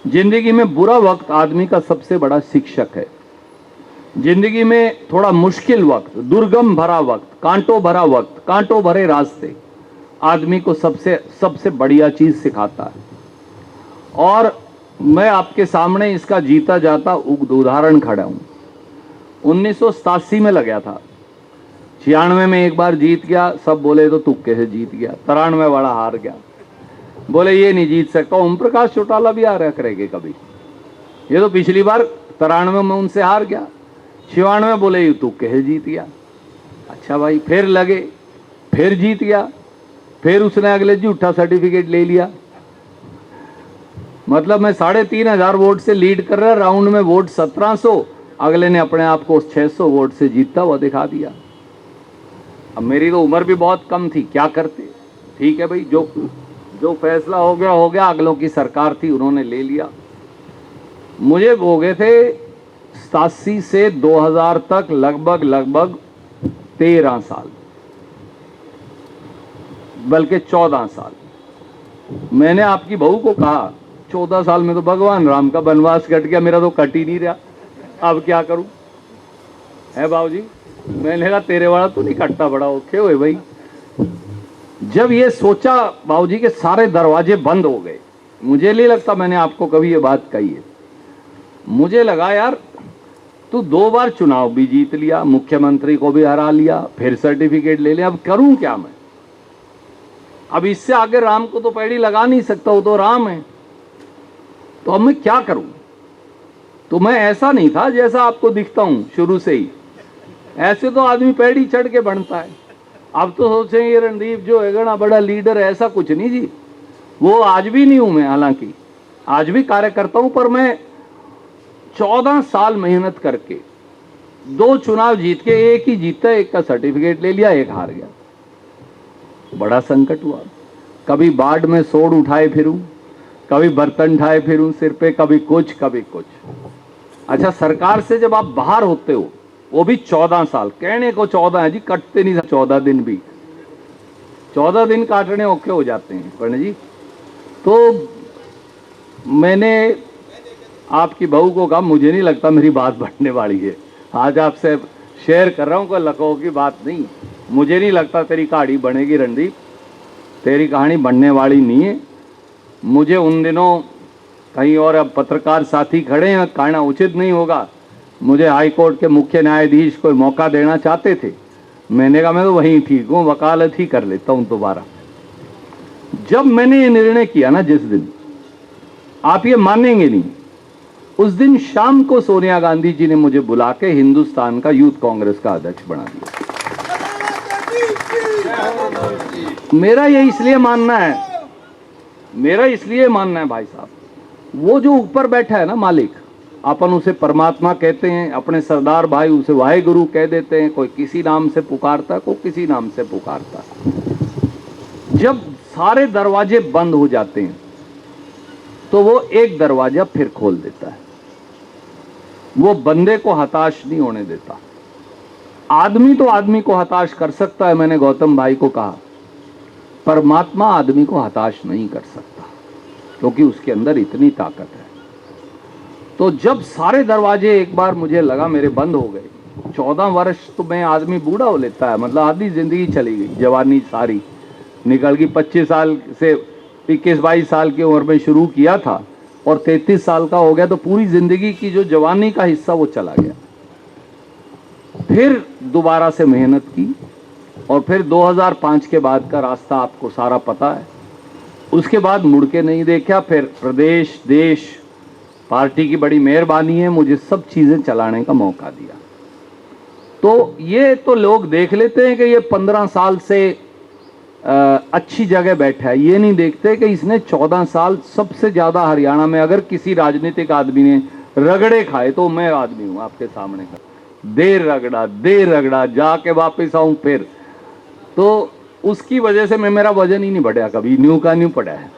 जिंदगी में बुरा वक्त आदमी का सबसे बड़ा शिक्षक है। जिंदगी में थोड़ा मुश्किल वक्त, दुर्गम भरा वक्त, कांटों भरा वक्त, कांटों भरे रास्ते आदमी को सबसे सबसे बढ़िया चीज सिखाता है। और मैं आपके सामने इसका जीता जाता उदाहरण खड़ा हूं। 1987 में लगा था, 96 में एक बार जीत गया, सब बोले तो तुक्के से जीत गया। 93 वाला हार गया, बोले ये नहीं जीत सकता। ओम प्रकाश चौटाला भी आ रहा करेंगे कभी, ये तो पिछली बार 93 में उनसे हार गया, 96 बोले ये तुक्के से जीत गया। अच्छा भाई, फिर लगे, फिर जीत गया, फिर उसने अगले झूठा सर्टिफिकेट ले लिया। मतलब मैं 3,500 वोट से लीड कर रहा, राउंड में वोट 1700, अगले ने अपने आप को 600 वोट से जीतता हुआ दिखा दिया। अब मेरी तो उम्र भी बहुत कम थी, क्या करते। ठीक है भाई, जो फैसला हो गया, अगलों की सरकार थी, उन्होंने ले लिया। मुझे हो गए थे 87 से 2000 तक लगभग 13 साल, बल्कि 14 साल। मैंने आपकी बहू को कहा 14 साल में तो भगवान राम का वनवास कट गया, मेरा तो कट ही नहीं रहा, अब क्या करूं। है बाबूजी, मैंने कहा तेरे वाला तो नहीं कटता, बड़ा ओके हुए भाई। जब ये सोचा बाबूजी के सारे दरवाजे बंद हो गए, मुझे नहीं लगता मैंने आपको कभी ये बात कही है। मुझे लगा यार तू 2 बार चुनाव भी जीत लिया, मुख्यमंत्री को भी हरा लिया, फिर सर्टिफिकेट ले लिया, अब करूं क्या मैं। अब इससे आगे राम को तो पैड़ी लगा नहीं सकता, वो तो राम है, तो अब मैं क्या करूं। तो मैं ऐसा नहीं था जैसा आपको दिखता हूं शुरू से ही, ऐसे तो आदमी पैड़ी चढ़ के बनता है। अब तो सोचे ये रणदीप जो है ना बड़ा लीडर है, ऐसा कुछ नहीं जी, वो आज भी नहीं हूं मैं, हालांकि आज भी कार्य करता हूं, पर मैं 14 साल मेहनत करके 2 चुनाव जीत के, एक ही जीता, एक का सर्टिफिकेट ले लिया, एक हार गया। बड़ा संकट हुआ, कभी बाढ़ में सोड़ उठाए फिरूं, कभी बर्तन उठाए फिरूं सिर पे, कभी कुछ कभी कुछ। अच्छा, सरकार से जब आप बाहर होते हो, वो भी 14 साल, कहने को 14 है जी, कटते नहीं 14 दिन भी, 14 दिन काटने औखे हो जाते हैं पंडित जी। तो मैंने आपकी बहू को कहा मुझे नहीं लगता मेरी बात बढ़ने वाली है, आज आपसे शेयर कर रहा हूं, कोई लखनऊ की बात नहीं, मुझे नहीं लगता तेरी कहानी बनेगी रणदीप, तेरी कहानी बनने वाली नहीं है। मुझे उन दिनों कहीं और, अब पत्रकार साथी खड़े हैं, कहना उचित नहीं होगा, मुझे हाई कोर्ट के मुख्य न्यायाधीश को मौका देना चाहते थे। मैंने कहा मैं तो वहीं ठीक हूं, वकालत ही कर लेता हूं दोबारा। जब मैंने ये निर्णय किया ना, जिस दिन, आप ये मानेंगे नहीं, उस दिन शाम को सोनिया गांधी जी ने मुझे बुला के हिंदुस्तान का यूथ कांग्रेस का अध्यक्ष बना दिया। मेरा ये इसलिए मानना है भाई साहब, वो जो ऊपर बैठा है ना मालिक, अपन उसे परमात्मा कहते हैं, अपने सरदार भाई उसे वाहेगुरु कह देते हैं, कोई किसी नाम से पुकारता है, कोई किसी नाम से पुकारता है। जब सारे दरवाजे बंद हो जाते हैं तो वो एक दरवाजा फिर खोल देता है, वो बंदे को हताश नहीं होने देता। आदमी तो आदमी को हताश कर सकता है, मैंने गौतम भाई को कहा, परमात्मा आदमी को हताश नहीं कर सकता, क्योंकि उसके अंदर इतनी ताकत है। तो जब सारे दरवाजे एक बार मुझे लगा मेरे बंद हो गए, 14 वर्ष तो मैं आदमी बूढ़ा हो लेता है, मतलब आधी जिंदगी चली गई, जवानी सारी निकल गई। 25 साल से 21-22 साल की उम्र में शुरू किया था और 33 साल का हो गया, तो पूरी जिंदगी की जो जवानी का हिस्सा वो चला गया। फिर दोबारा से मेहनत की, और फिर 2005 के बाद का रास्ता आपको सारा पता है। उसके बाद मुड़ के नहीं देखा, फिर प्रदेश, देश, पार्टी की बड़ी मेहरबानी है, मुझे सब चीजें चलाने का मौका दिया। तो ये तो लोग देख लेते हैं कि ये 15 साल से अच्छी जगह बैठा है, ये नहीं देखते कि इसने 14 साल सबसे ज्यादा हरियाणा में, अगर किसी राजनीतिक आदमी ने रगड़े खाए तो मैं आदमी हूं आपके सामने का। देर रगड़ा जाके वापस आऊं फिर, तो उसकी वजह से मेरा वजन ही नहीं बढ़ा, कभी न्यू का न्यू पड़ा है।